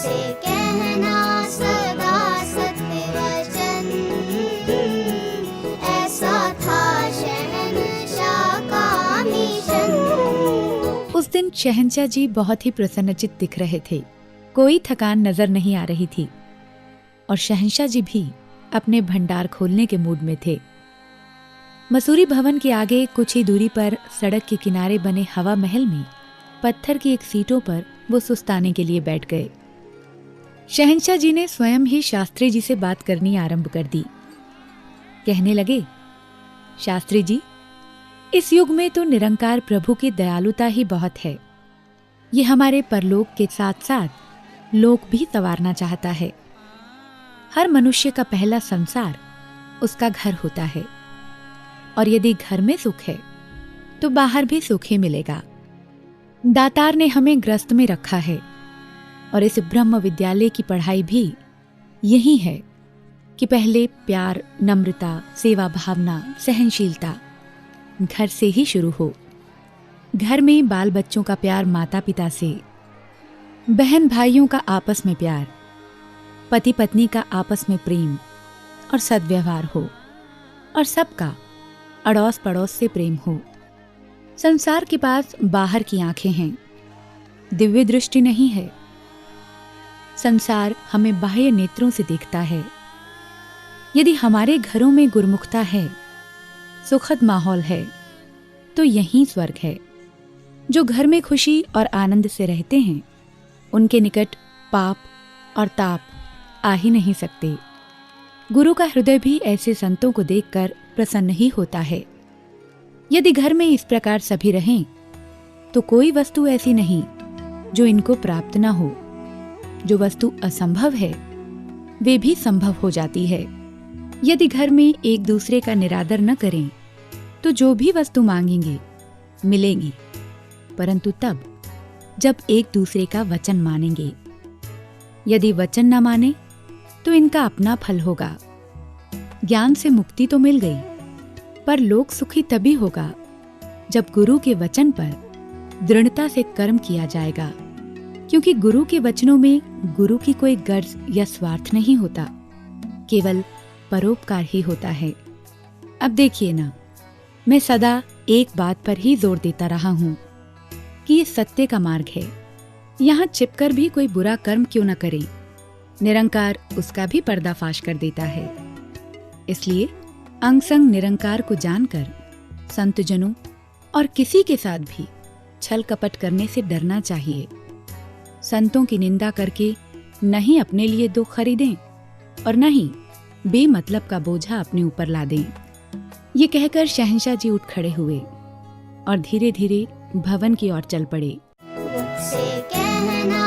मुझसे कहना सदा सत्य वचन, ऐसा था शहंशाह का मिशन। उस दिन शहंशाह जी बहुत ही प्रसन्नचित्त दिख रहे थे। कोई थकान नजर नहीं आ रही थी और शहंशाह जी भी अपने भंडार खोलने के मूड में थे। मसूरी भवन के आगे कुछ ही दूरी पर सड़क के किनारे बने हवा महल में पत्थर की एक सीटों पर वो सुस्ताने के लिए बैठ गए। शहंशाह जी ने स्वयं ही शास्त्री जी से बात करनी आरंभ कर दी। कहने लगे, शास्त्री जी, इस युग में तो निरंकार प्रभु की दयालुता ही बहुत है। ये हमारे परलोक के साथ साथ लोक भी संवारना चाहता है। हर मनुष्य का पहला संसार उसका घर होता है और यदि घर में सुख है तो बाहर भी सुख ही मिलेगा। दातार ने हमें ग्रस्त में रखा है और इस ब्रह्म विद्यालय की पढ़ाई भी यही है कि पहले प्यार, नम्रता, सेवा भावना, सहनशीलता घर से ही शुरू हो। घर में बाल बच्चों का प्यार माता पिता से, बहन भाइयों का आपस में प्यार, पति पत्नी का आपस में प्रेम और सद्व्यवहार हो और सबका अड़ोस पड़ोस से प्रेम हो। संसार के पास बाहर की आंखें हैं, दिव्य दृष्टि नहीं है। संसार हमें बाह्य नेत्रों से देखता है। यदि हमारे घरों में गुरमुखता है, सुखद माहौल है, तो यही स्वर्ग है। जो घर में खुशी और आनंद से रहते हैं, उनके निकट पाप और ताप आ ही नहीं सकते। गुरु का हृदय भी ऐसे संतों को देखकर प्रसन्न ही होता है। यदि घर में इस प्रकार सभी रहें, तो कोई वस्तु ऐसी नहीं जो इनको प्राप्त न हो। जो वस्तु असंभव है, वे भी संभव हो जाती है। यदि घर में एक दूसरे का निरादर न करें, तो जो भी वस्तु मांगेंगे मिलेगी, परंतु तब जब एक दूसरे का वचन मानेंगे। यदि वचन न माने तो इनका अपना फल होगा। ज्ञान से मुक्ति तो मिल गई, पर लोक सुखी तभी होगा जब गुरु के वचन पर दृढ़ता से कर्म किया जाएगा, क्योंकि गुरु के वचनों में गुरु की कोई गर्ज या स्वार्थ नहीं होता, केवल परोपकार ही होता है। अब देखिए ना, मैं सदा एक बात पर ही जोर देता रहा हूं कि ये सत्य का मार्ग है। यहाँ छिपकर भी कोई बुरा कर्म क्यों न करे, निरंकार उसका भी पर्दाफाश कर देता है। इसलिए अंग संग निरंकार को जानकर संतजनों और किसी के साथ भी छल कपट करने से डरना चाहिए। संतों की निंदा करके न ही अपने लिए दुख खरीदें और न ही बेमतलब का बोझा अपने ऊपर ला दें। ये कहकर शहंशाह जी उठ खड़े हुए और धीरे धीरे भवन की ओर चल पड़े। मुझसे कहना